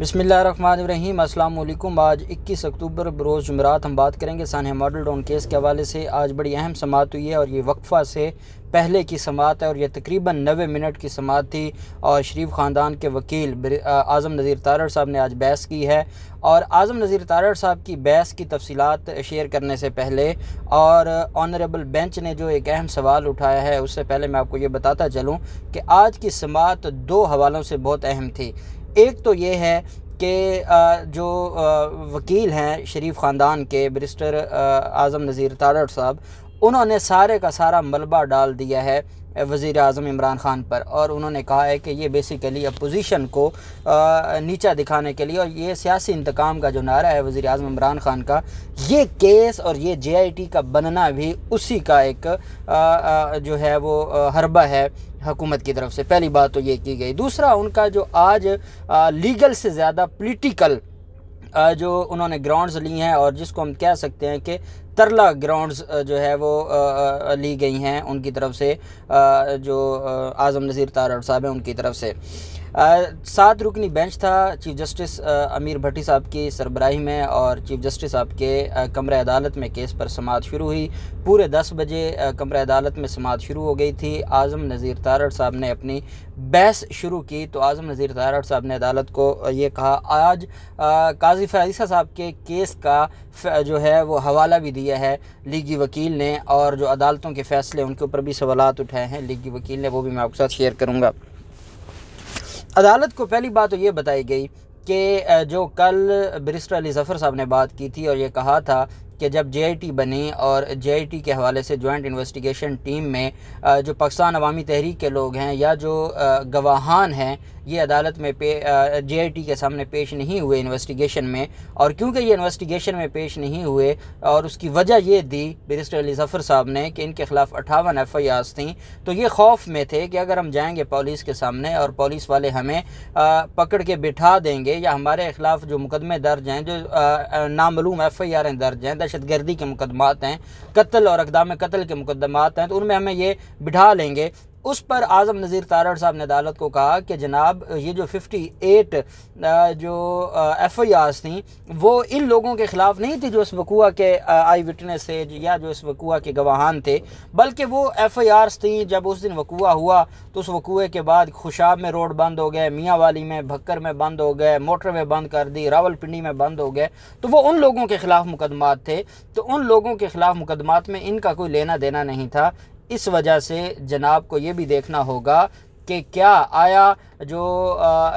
بسم اللہ الرحمن الرحیم۔ السلام علیکم۔ آج 21 اکتوبر بروز جمعرات ہم بات کریں گے سانحہ ماڈل ٹاؤن کیس کے حوالے سے۔ آج بڑی اہم سماعت ہوئی ہے اور یہ وقفہ سے پہلے کی سماعت ہے اور یہ تقریباً 90 منٹ کی سماعت تھی، اور شریف خاندان کے وکیل اعظم نذیر تارڑ صاحب نے آج بحث کی ہے۔ اور اعظم نذیر تارڑ صاحب کی بحث کی تفصیلات شیئر کرنے سے پہلے اور آنریبل بینچ نے جو ایک اہم سوال اٹھایا ہے اس سے پہلے میں آپ کو یہ بتاتا چلوں کہ آج کی سماعت دو حوالوں سے بہت اہم تھی۔ ایک تو یہ ہے کہ جو وکیل ہیں شریف خاندان کے بیرسٹر اعظم نذیر تارڑ صاحب، انہوں نے سارے کا سارا ملبہ ڈال دیا ہے وزیر اعظم عمران خان پر، اور انہوں نے کہا ہے کہ یہ بیسیکلی اپوزیشن کو نیچا دکھانے کے لیے، اور یہ سیاسی انتقام کا جو نعرہ ہے وزیر اعظم عمران خان کا، یہ کیس اور یہ جے آئی ٹی کا بننا بھی اسی کا ایک جو ہے وہ حربہ ہے حکومت کی طرف سے۔ پہلی بات تو یہ کی گئی۔ دوسرا، ان کا جو آج لیگل سے زیادہ پولیٹیکل جو انہوں نے گراؤنڈز لی ہیں، اور جس کو ہم کہہ سکتے ہیں کہ ترلا گراؤنڈز جو ہے وہ لی گئی ہیں ان کی طرف سے، جو اعظم نذیر تارڑ صاحب ہیں ان کی طرف سے۔ 7 رکنی بینچ تھا چیف جسٹس امیر بھٹی صاحب کی سربراہی میں، اور چیف جسٹس صاحب کے کمرہ عدالت میں کیس پر سماعت شروع ہوئی۔ پورے 10 بجے کمرہ عدالت میں سماعت شروع ہو گئی تھی۔ اعظم نذیر تارڑ صاحب نے اپنی بحث شروع کی تو اعظم نذیر تارڑ صاحب نے عدالت کو یہ کہا، آج قاضی فائزہ صاحب کے کیس کا جو ہے وہ حوالہ بھی دیا ہے لیگی وکیل نے، اور جو عدالتوں کے فیصلے ان کے اوپر بھی سوالات اٹھائے ہیں لیگی وکیل نے، وہ بھی میں آپ کے ساتھ شیئر کروں گا۔ عدالت کو پہلی بات تو یہ بتائی گئی کہ جو کل بیرسٹر علی ظفر صاحب نے بات کی تھی اور یہ کہا تھا کہ جب جے آئی ٹی بنی اور جے آئی ٹی کے حوالے سے جوائنٹ انویسٹیگیشن ٹیم میں جو پاکستان عوامی تحریک کے لوگ ہیں یا جو گواہان ہیں، یہ عدالت میں جے آئی ٹی کے سامنے پیش نہیں ہوئے انویسٹیگیشن میں، اور کیونکہ یہ انویسٹیگیشن میں پیش نہیں ہوئے اور اس کی وجہ یہ دی بیرسٹر علی ظفر صاحب نے کہ ان کے خلاف 58 ایف آئی آرز تھیں، تو یہ خوف میں تھے کہ اگر ہم جائیں گے پولیس کے سامنے اور پولیس والے ہمیں پکڑ کے بٹھا دیں گے، یا ہمارے خلاف جو مقدمے درج ہیں، جو نامعلوم ایف آئی آریں درج ہیں، دہشت گردی کے مقدمات ہیں، قتل اور اقدام قتل کے مقدمات ہیں، تو ان میں ہمیں یہ بٹھا لیں گے۔ اس پر اعظم نذیر تارڑ صاحب نے عدالت کو کہا کہ جناب یہ جو 58 جو ایف آئی آرز تھیں وہ ان لوگوں کے خلاف نہیں تھی جو اس وقوعہ کے آئی وٹنس تھے یا جو اس وقوعہ کے گواہان تھے، بلکہ وہ ایف آئی آرز تھیں جب اس دن وقوعہ ہوا تو اس وقوعے کے بعد خوشاب میں روڈ بند ہو گئے، میاں والی میں، بھکر میں بند ہو گئے، موٹر وے بند کر دی، راول پنڈی میں بند ہو گئے، تو وہ ان لوگوں کے خلاف مقدمات تھے، تو ان لوگوں کے خلاف مقدمات میں ان کا کوئی لینا دینا نہیں تھا۔ اس وجہ سے جناب کو یہ بھی دیکھنا ہوگا کہ کیا آیا جو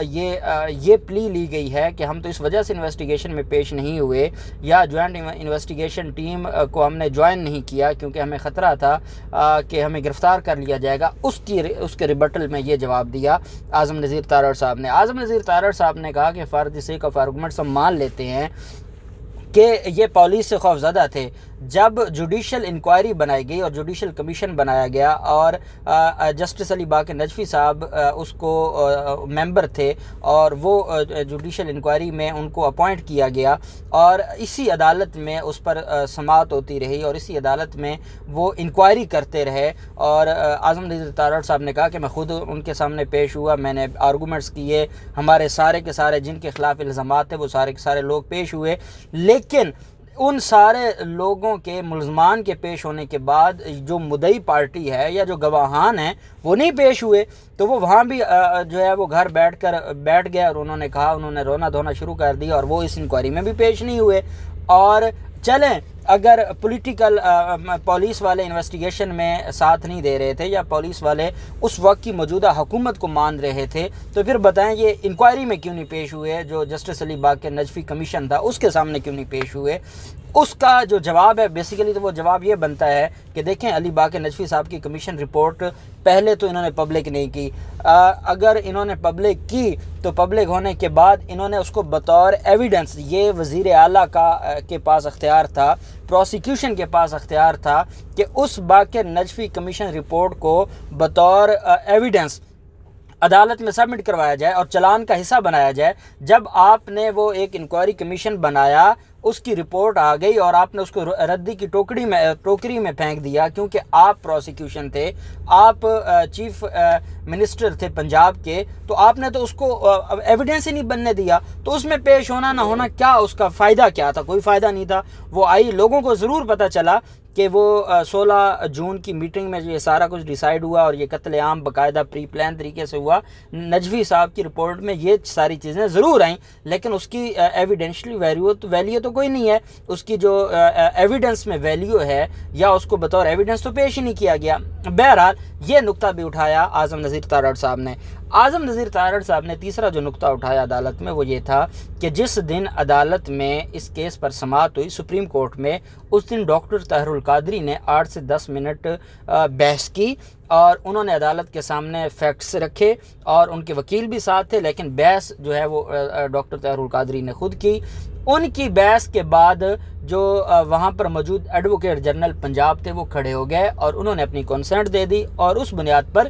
یہ پلی لی گئی ہے کہ ہم تو اس وجہ سے انویسٹیگیشن میں پیش نہیں ہوئے، یا جوائنٹ انویسٹیگیشن ٹیم کو ہم نے جوائن نہیں کیا کیونکہ ہمیں خطرہ تھا کہ ہمیں گرفتار کر لیا جائے گا، اس کے ریبٹل میں یہ جواب دیا اعظم نذیر تارڑ صاحب نے۔ اعظم نذیر تارڑ صاحب نے کہا کہ for the sake of arguments ہم مان لیتے ہیں کہ یہ پولیس سے خوف زدہ تھے۔ جب جوڈیشل انکوائری بنائی گئی اور جوڈیشل کمیشن بنایا گیا اور جسٹس علی باقر نجفی صاحب اس کو ممبر تھے، اور وہ جوڈیشل انکوائری میں ان کو اپوائنٹ کیا گیا، اور اسی عدالت میں اس پر سماعت ہوتی رہی اور اسی عدالت میں وہ انکوائری کرتے رہے، اور اعظم نذیر تارڑ صاحب نے کہا کہ میں خود ان کے سامنے پیش ہوا، میں نے آرگومنٹس کیے، ہمارے سارے کے سارے جن کے خلاف الزامات ہیں وہ سارے کے سارے لوگ پیش ہوئے، لیکن ان سارے لوگوں کے ملزمان کے پیش ہونے کے بعد جو مدعی پارٹی ہے یا جو گواہان ہیں وہ نہیں پیش ہوئے، تو وہ وہاں بھی جو ہے وہ گھر بیٹھ گئے، اور انہوں نے کہا، انہوں نے رونا دھونا شروع کر دیا، اور وہ اس انکوائری میں بھی پیش نہیں ہوئے۔ اور چلیں اگر پولیٹیکل پولیس والے انویسٹیگیشن میں ساتھ نہیں دے رہے تھے یا پولیس والے اس وقت کی موجودہ حکومت کو مان رہے تھے، تو پھر بتائیں یہ انکوائری میں کیوں نہیں پیش ہوئے؟ جو جسٹس علی باقر نجفی کمیشن تھا اس کے سامنے کیوں نہیں پیش ہوئے؟ اس کا جو جواب ہے بیسیکلی تو وہ جواب یہ بنتا ہے کہ دیکھیں علی باقر نجفی صاحب کی کمیشن رپورٹ پہلے تو انہوں نے پبلک نہیں کی، اگر انہوں نے پبلک کی تو پبلک ہونے کے بعد انہوں نے اس کو بطور ایویڈنس، یہ وزیر اعلیٰ کے پاس اختیار تھا، پروسیکیوشن کے پاس اختیار تھا کہ اس باقر نجفی کمیشن رپورٹ کو بطور ایویڈنس عدالت میں سبمٹ کروایا جائے اور چلان کا حصہ بنایا جائے۔ جب آپ نے وہ ایک انکوائری کمیشن بنایا، اس کی رپورٹ آ گئی اور آپ نے اس کو ردی کی ٹوکری میں پھینک دیا، کیونکہ آپ پروسیکیوشن تھے، آپ چیف منسٹر تھے پنجاب کے، تو آپ نے تو اس کو ایویڈنس ہی نہیں بننے دیا، تو اس میں پیش ہونا نہ ہونا کیا، اس کا فائدہ کیا تھا؟ کوئی فائدہ نہیں تھا۔ وہ آئی، لوگوں کو ضرور پتہ چلا کہ وہ 16 جون کی میٹنگ میں یہ سارا کچھ ڈیسائیڈ ہوا اور یہ قتل عام باقاعدہ پری پلان طریقے سے ہوا۔ نجوی صاحب کی رپورٹ میں یہ ساری چیزیں ضرور آئیں، لیکن اس کی ایویڈینشلی ویلیو تو کوئی نہیں ہے، اس کی جو ایویڈنس میں ویلیو ہے یا اس کو بطور ایویڈنس تو پیش ہی نہیں کیا گیا۔ بہرحال یہ نقطہ بھی اٹھایا اعظم نذیر تارڑ صاحب نے۔ اعظم نذیر تارڑ صاحب نے تیسرا جو نقطہ اٹھایا عدالت میں وہ یہ تھا کہ جس دن عدالت میں اس کیس پر سماعت ہوئی سپریم کورٹ میں، اس دن ڈاکٹر طاہر القادری نے 8 سے 10 منٹ بحث کی اور انہوں نے عدالت کے سامنے فیکٹس رکھے اور ان کے وکیل بھی ساتھ تھے، لیکن بحث جو ہے وہ ڈاکٹر طاہر القادری نے خود کی۔ ان کی بحث کے بعد جو وہاں پر موجود ایڈوکیٹ جنرل پنجاب تھے وہ کھڑے ہو گئے اور انہوں نے اپنی کنسنٹ دے دی اور اس بنیاد پر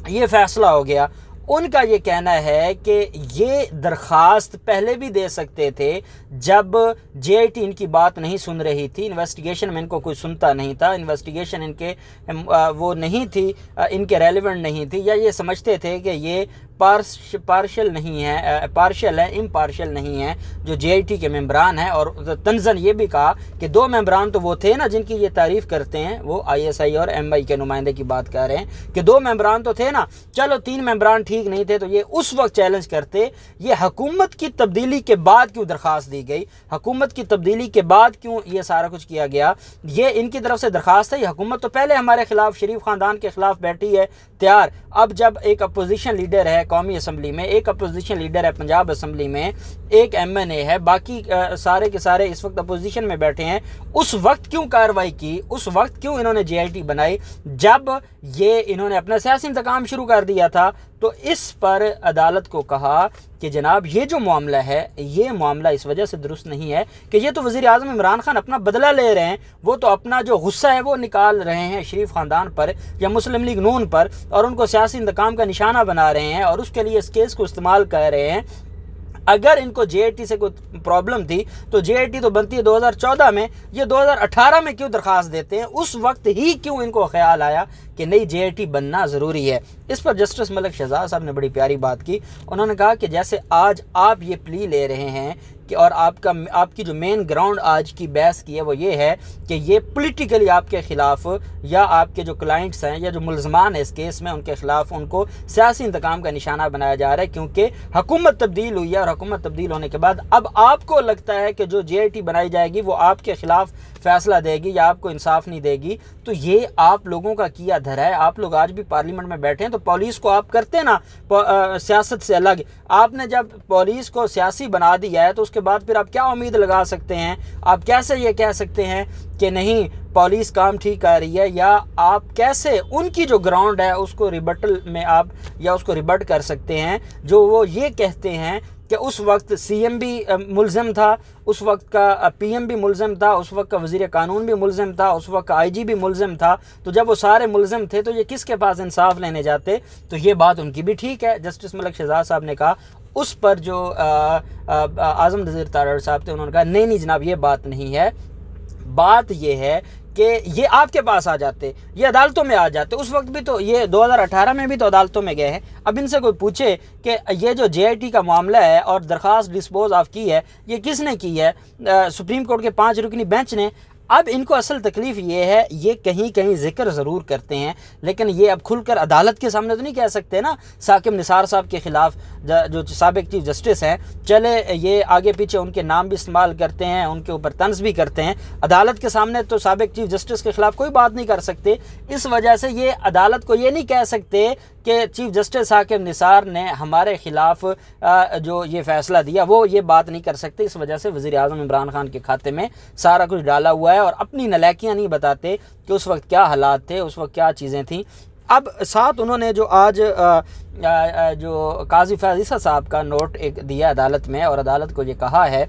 یہ فیصلہ ہو گیا۔ ان کا یہ کہنا ہے کہ یہ درخواست پہلے بھی دے سکتے تھے جب جے آئی ٹی ان کی بات نہیں سن رہی تھی، انویسٹیگیشن میں ان کو کوئی سنتا نہیں تھا، انویسٹیگیشن ان کے وہ نہیں تھی، ان کے ریلیونٹ نہیں تھی، یا یہ سمجھتے تھے کہ یہ پارشل نہیں ہے، پارشل ہے، امپارشل نہیں ہے جو جے آئی ٹی کے ممبران ہیں۔ اور تنزن یہ بھی کہا کہ 2 ممبران تو وہ تھے نا جن کی یہ تعریف کرتے ہیں، وہ آئی ایس آئی اور ایم آئی کے نمائندے کی بات کر رہے ہیں کہ 2 ممبران تو تھے نا، چلو 3 ممبران ٹھیک نہیں تھے تو یہ اس وقت چیلنج کرتے۔ یہ حکومت کی تبدیلی کے بعد کیوں درخواست دی گئی؟ حکومت کی تبدیلی کے بعد کیوں یہ سارا کچھ کیا گیا؟ یہ ان کی طرف سے درخواست ہے۔ یہ حکومت تو پہلے ہمارے خلاف، شریف خاندان کے خلاف بیٹھی ہے تیار۔ اب جب ایک اپوزیشن لیڈر ہے قومی اسمبلی میں، ایک اپوزیشن لیڈر ہے پنجاب اسمبلی میں، ایک ایم این اے ہے، باقی سارے کے سارے اس وقت اپوزیشن میں بیٹھے ہیں، اس وقت کیوں کارروائی کی؟ اس وقت کیوں انہوں نے جے آئی ٹی بنائی؟ جب یہ انہوں نے اپنا سیاسی انتقام شروع کر دیا تھا۔ تو اس پر عدالت کو کہا کہ جناب یہ جو معاملہ ہے، یہ معاملہ اس وجہ سے درست نہیں ہے کہ یہ تو وزیر اعظم عمران خان اپنا بدلہ لے رہے ہیں، وہ تو اپنا جو غصہ ہے وہ نکال رہے ہیں شریف خاندان پر یا مسلم لیگ نون پر، اور ان کو سیاسی انتقام کا نشانہ بنا رہے ہیں اور اس کے لیے اس کیس کو استعمال کر رہے ہیں۔ اگر ان کو جے آئی ٹی سے کوئی پرابلم تھی تو جے آئی ٹی تو بنتی ہے 2014 میں، یہ 2018 میں کیوں درخواست دیتے ہیں؟ اس وقت ہی کیوں ان کو خیال آیا کہ نئی جے آئی ٹی بننا ضروری ہے؟ اس پر جسٹس ملک شہزاد صاحب نے بڑی پیاری بات کی۔ انہوں نے کہا کہ جیسے آج آپ یہ پلی لے رہے ہیں کہ اور آپ کی جو مین گراؤنڈ آج کی بحث کی ہے وہ یہ ہے کہ یہ پولیٹیکلی آپ کے خلاف یا آپ کے جو کلائنٹس ہیں یا جو ملزمان ہیں اس کیس میں، ان کے خلاف ان کو سیاسی انتقام کا نشانہ بنایا جا رہا ہے کیونکہ حکومت تبدیل ہوئی ہے، اور حکومت تبدیل ہونے کے بعد اب آپ کو لگتا ہے کہ جو جے آئی ٹی بنائی جائے گی وہ آپ کے خلاف فیصلہ دے گی یا آپ کو انصاف نہیں دے گی۔ تو یہ آپ لوگوں کا کیا دھرا ہے۔ آپ لوگ آج بھی پارلیمنٹ میں بیٹھے ہیں تو پولیس کو آپ کرتے نا سیاست سے الگ۔ آپ نے جب پولیس کو سیاسی بنا دیا ہے تو اس کے بعد پھر آپ کیا امید لگا سکتے ہیں؟ آپ کیسے یہ کہہ سکتے ہیں کہ نہیں پولیس کام ٹھیک کر رہی ہے؟ یا آپ کیسے ان کی جو گراؤنڈ ہے اس کو ریبٹل میں آپ یا اس کو ریبٹ کر سکتے ہیں جو وہ یہ کہتے ہیں کہ اس وقت سی ایم بھی ملزم تھا، اس وقت کا پی ایم بھی ملزم تھا، اس وقت کا وزیر قانون بھی ملزم تھا، اس وقت کا آئی جی بھی ملزم تھا؟ تو جب وہ سارے ملزم تھے تو یہ کس کے پاس انصاف لینے جاتے؟ تو یہ بات ان کی بھی ٹھیک ہے، جسٹس ملک شہزاد صاحب نے کہا۔ اس پر جو اعظم نذیر تارڑ صاحب تھے انہوں نے کہا نہیں جناب یہ بات نہیں ہے، بات یہ ہے کہ یہ آپ کے پاس آ جاتے، یہ عدالتوں میں آ جاتے۔ اس وقت بھی تو یہ 2018 میں بھی تو عدالتوں میں گئے ہیں۔ اب ان سے کوئی پوچھے کہ یہ جو جے آئی ٹی کا معاملہ ہے اور درخواست ڈسپوز آف کی ہے یہ کس نے کی ہے؟ سپریم کورٹ کے 5 رکنی بینچ نے۔ اب ان کو اصل تکلیف یہ ہے، یہ کہیں ذکر ضرور کرتے ہیں لیکن یہ اب کھل کر عدالت کے سامنے تو نہیں کہہ سکتے نا ثاقب نثار صاحب کے خلاف جو سابق چیف جسٹس ہیں، چلے یہ آگے پیچھے ان کے نام بھی استعمال کرتے ہیں، ان کے اوپر طنز بھی کرتے ہیں، عدالت کے سامنے تو سابق چیف جسٹس کے خلاف کوئی بات نہیں کر سکتے۔ اس وجہ سے یہ عدالت کو یہ نہیں کہہ سکتے کہ چیف جسٹس ثاقب نثار نے ہمارے خلاف جو یہ فیصلہ دیا وہ یہ بات نہیں کر سکتے۔ اس وجہ سے وزیر اعظم عمران خان کے کھاتے میں سارا کچھ ڈالا ہوا ہے اور اپنی نالیکیاں نہیں بتاتے کہ اس وقت کیا حالات تھے، اس وقت کیا چیزیں تھیں۔ اب ساتھ انہوں نے جو آج جو قاضی فیاض عیسیٰ صاحب کا نوٹ ایک دیا عدالت میں، اور عدالت کو یہ کہا ہے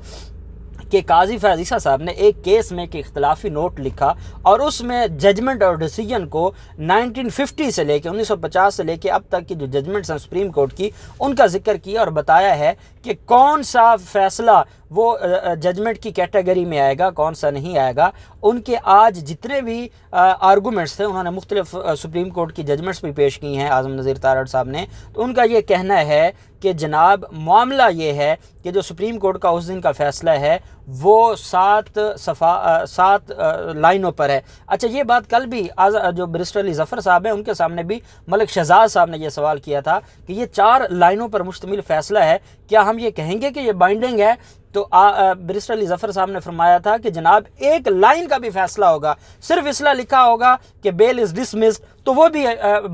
کہ قاضی فیاض عیسیٰ صاحب نے ایک کیس میں ایک اختلافی نوٹ لکھا اور اس میں ججمنٹ اور ڈیسیجن کو 1950 سے لے کے 1950 سے لے کے اب تک کی جو ججمنٹس ہیں سپریم کورٹ کی ان کا ذکر کیا اور بتایا ہے کہ کون سا فیصلہ وہ ججمنٹ کی کیٹیگری میں آئے گا، کون سا نہیں آئے گا۔ ان کے آج جتنے بھی آرگومنٹس تھے، انہوں نے مختلف سپریم کورٹ کی ججمنٹس بھی پیش کی ہیں اعظم نذیر تارڑ صاحب نے، تو ان کا یہ کہنا ہے کہ جناب معاملہ یہ ہے کہ جو سپریم کورٹ کا اس دن کا فیصلہ ہے وہ 7 لائنوں پر ہے۔ اچھا، یہ بات کل بھی جو بیرسٹر علی ظفر صاحب ہیں ان کے سامنے بھی ملک شہزاد صاحب نے یہ سوال کیا تھا کہ یہ 4 لائنوں پر مشتمل فیصلہ ہے، کیا ہم یہ کہیں گے کہ یہ بائنڈنگ ہے؟ تو بیرسٹر علی ظفر صاحب نے فرمایا تھا کہ جناب ایک لائن کا بھی فیصلہ ہوگا، صرف اصلاح لکھا ہوگا کہ بیل از ڈسمسڈ تو وہ بھی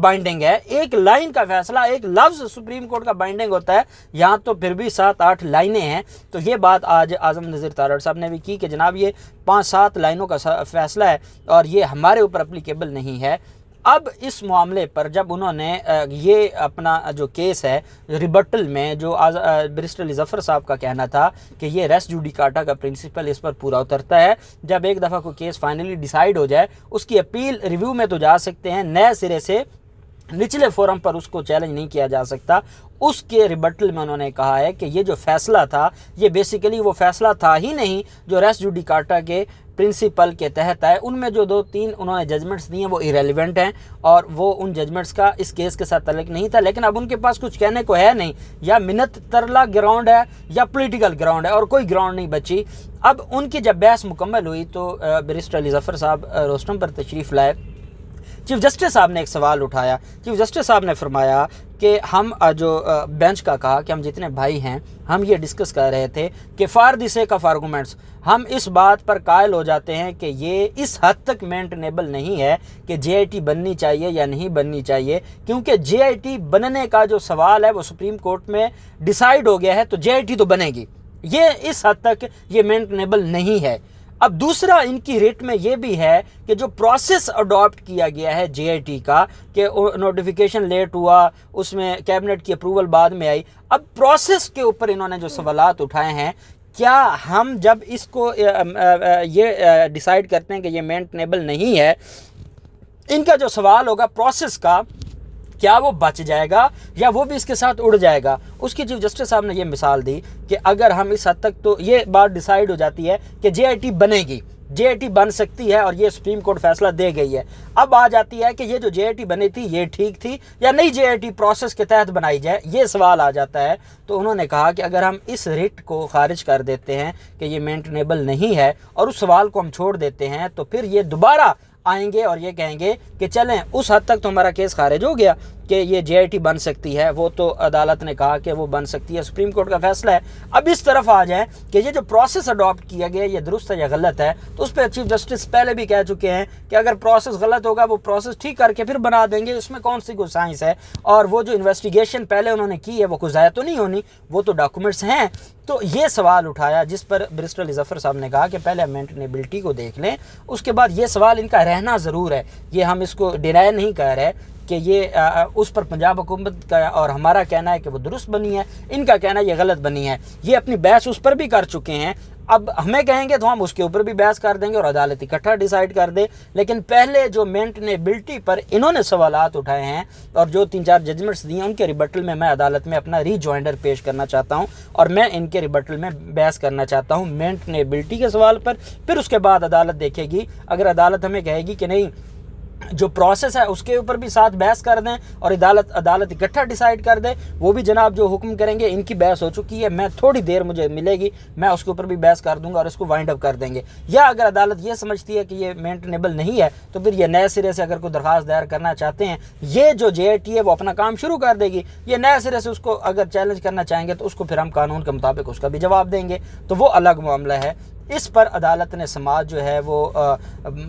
بائنڈنگ ہے۔ ایک لائن کا فیصلہ، ایک لفظ سپریم کورٹ کا بائنڈنگ ہوتا ہے، یہاں تو پھر بھی 7-8 لائنیں ہیں۔ تو یہ بات آج اعظم نذیر تارڑ صاحب نے بھی کی کہ جناب یہ 5-7 لائنوں کا فیصلہ ہے اور یہ ہمارے اوپر اپلیکیبل نہیں ہے۔ اب اس معاملے پر جب انہوں نے یہ اپنا جو کیس ہے ریبٹل میں، جو بیرسٹر علی ظفر صاحب کا کہنا تھا کہ یہ ریس جوڈیکاٹا کا پرنسپل اس پر پورا اترتا ہے، جب ایک دفعہ کوئی کیس فائنلی ڈیسائیڈ ہو جائے اس کی اپیل ریویو میں تو جا سکتے ہیں، نئے سرے سے نچلے فورم پر اس کو چیلنج نہیں کیا جا سکتا۔ اس کے ریبٹل میں انہوں نے کہا ہے کہ یہ جو فیصلہ تھا یہ بیسیکلی وہ فیصلہ تھا ہی نہیں جو ریس جوڈیکاٹا کے پرنسپل کے تحت ہے، ان میں جو 2-3 انہوں نے ججمنٹس دی ہیں وہ ایریلیونٹ ہیں اور وہ ان ججمنٹس کا اس کیس کے ساتھ تعلق نہیں تھا، لیکن اب ان کے پاس کچھ کہنے کو ہے نہیں، یا منت ترلا گراؤنڈ ہے یا پولیٹیکل گراؤنڈ ہے اور کوئی گراؤنڈ نہیں بچی۔ اب ان کی جب بحث مکمل ہوئی تو بیرسٹر علی ظفر صاحب روسٹم پر تشریف لائے۔ چیف جسٹس صاحب نے ایک سوال اٹھایا، چیف جسٹس صاحب نے فرمایا کہ ہم جو بینچ کا کہا کہ ہم جتنے بھائی ہیں ہم یہ ڈسکس کر رہے تھے کہ for the sake of arguments ہم اس بات پر قائل ہو جاتے ہیں کہ یہ اس حد تک مینٹینیبل نہیں ہے کہ جے آئی ٹی بننی چاہیے یا نہیں بننی چاہیے، کیونکہ جے آئی ٹی بننے کا جو سوال ہے وہ سپریم کورٹ میں ڈیسائیڈ ہو گیا ہے تو جے آئی ٹی تو بنے گی، یہ اس حد تک یہ مینٹینیبل نہیں ہے۔ اب دوسرا ان کی ریٹ میں یہ بھی ہے کہ جو پروسیس اڈاپٹ کیا گیا ہے جے آئی ٹی کا کہ نوٹیفیکیشن لیٹ ہوا، اس میں کیبنٹ کی اپروول بعد میں آئی، اب پروسیس کے اوپر انہوں نے جو سوالات اٹھائے ہیں، کیا ہم جب اس کو یہ ڈیسائیڈ کرتے ہیں کہ یہ مینٹینیبل نہیں ہے، ان کا جو سوال ہوگا پروسیس کا کیا وہ بچ جائے گا یا وہ بھی اس کے ساتھ اڑ جائے گا؟ اس کی چیف جسٹس صاحب نے یہ مثال دی کہ اگر ہم اس حد تک تو یہ بات ڈیسائیڈ ہو جاتی ہے کہ جے آئی ٹی بنے گی، جے آئی ٹی بن سکتی ہے اور یہ سپریم کورٹ فیصلہ دے گئی ہے، اب آ جاتی ہے کہ یہ جو جے آئی ٹی بنی تھی یہ ٹھیک تھی یا نہیں، جے آئی ٹی پروسیس کے تحت بنائی جائے، یہ سوال آ جاتا ہے۔ تو انہوں نے کہا کہ اگر ہم اس ریٹ کو خارج کر دیتے ہیں کہ یہ مینٹینیبل نہیں ہے اور اس سوال کو ہم چھوڑ دیتے ہیں تو پھر یہ دوبارہ آئیں گے اور یہ کہیں گے کہ چلیں اس حد تک تو ہمارا کیس خارج ہو گیا کہ یہ جے آئی ٹی بن سکتی ہے، وہ تو عدالت نے کہا کہ وہ بن سکتی ہے، سپریم کورٹ کا فیصلہ ہے۔ اب اس طرف آ جائیں کہ یہ جو پروسیس اڈاپٹ کیا گیا یہ درست ہے یا غلط ہے، تو اس پہ چیف جسٹس پہلے بھی کہہ چکے ہیں کہ اگر پروسیس غلط ہوگا وہ پروسیس ٹھیک کر کے پھر بنا دیں گے، اس میں کون سی کوئی سائنس ہے، اور وہ جو انویسٹیگیشن پہلے انہوں نے کی ہے وہ کوئی ضائع تو نہیں ہونی، وہ تو ڈاکومنٹس ہیں۔ تو یہ سوال اٹھایا جس پر بیرسٹر علی ظفر صاحب نے کہا کہ پہلے مینٹینیبلٹی کو دیکھ لیں، اس کے بعد یہ سوال ان کا رہنا ضرور ہے، یہ ہم اس کو ڈینائی نہیں کہہ رہے کہ یہ اس پر پنجاب حکومت کا اور ہمارا کہنا ہے کہ وہ درست بنی ہے، ان کا کہنا ہے یہ غلط بنی ہے، یہ اپنی بحث اس پر بھی کر چکے ہیں، اب ہمیں کہیں گے تو ہم اس کے اوپر بھی بحث کر دیں گے اور عدالت اکٹھا ڈیسائیڈ کر دے، لیکن پہلے جو مینٹینیبلٹی پر انہوں نے سوالات اٹھائے ہیں اور جو 3-4 ججمنٹس دی ہیں ان کے ریبٹل میں عدالت میں اپنا ریجوائنڈر پیش کرنا چاہتا ہوں اور میں ان کے ریبٹل میں بحث کرنا چاہتا ہوں مینٹینیبلٹی کے سوال پر، پھر اس کے بعد عدالت دیکھے گی، اگر عدالت ہمیں کہے گی کہ نہیں جو پروسیس ہے اس کے اوپر بھی ساتھ بحث کر دیں اور عدالت اکٹھا ڈیسائیڈ کر دے، وہ بھی جناب جو حکم کریں گے، ان کی بحث ہو چکی ہے، میں تھوڑی دیر مجھے ملے گی میں اس کے اوپر بھی بحث کر دوں گا اور اس کو وائنڈ اپ کر دیں گے، یا اگر عدالت یہ سمجھتی ہے کہ یہ مینٹینیبل نہیں ہے تو پھر یہ نئے سرے سے اگر کوئی درخواست دائر کرنا چاہتے ہیں، یہ جو جے آئی ٹی ہے وہ اپنا کام شروع کر دے گی، یہ نئے سرے سے اس کو اگر چیلنج کرنا چاہیں گے تو اس کو پھر ہم قانون کے مطابق اس کا بھی جواب دیں گے، تو وہ الگ معاملہ ہے۔ اس پر عدالت نے سماعت جو ہے وہ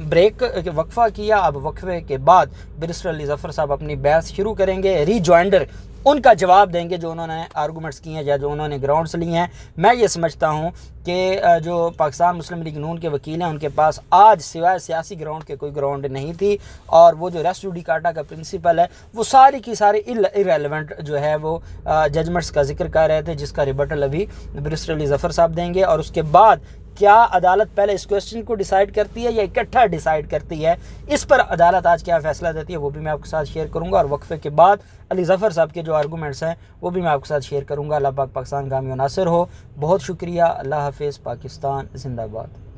بریک وقفہ کیا، اب وقفے کے بعد بیرسٹر علی ظفر صاحب اپنی بحث شروع کریں گے، ریجوائنڈر ان کا جواب دیں گے جو انہوں نے آرگومنٹس کیے ہیں یا جو انہوں نے گراؤنڈس لی ہیں۔ میں یہ سمجھتا ہوں کہ جو پاکستان مسلم لیگ نون کے وکیل ہیں ان کے پاس آج سوائے سیاسی گراؤنڈ کے کوئی گراؤنڈ نہیں تھی، اور وہ جو ریس جوڈیکاٹا کا پرنسپل ہے وہ ساری کی ساری ایرریلیونٹ جو ہے وہ ججمنٹس کا ذکر کر رہے تھے، جس کا ریبٹل ابھی بیرسٹر علی ظفر صاحب دیں گے، اور اس کے بعد کیا عدالت پہلے اس کویسچن کو ڈیسائیڈ کرتی ہے یا اکٹھا ڈیسائیڈ کرتی ہے؟ اس پر عدالت آج کیا فیصلہ دیتی ہے وہ بھی میں آپ کے ساتھ شیئر کروں گا، اور وقفے کے بعد علی ظفر صاحب کے جو آرگومنٹس ہیں وہ بھی میں آپ کے ساتھ شیئر کروں گا۔ اللہ پاک پاکستان گامی و ناصر ہو۔ بہت شکریہ، اللہ حافظ، پاکستان زندہ باد۔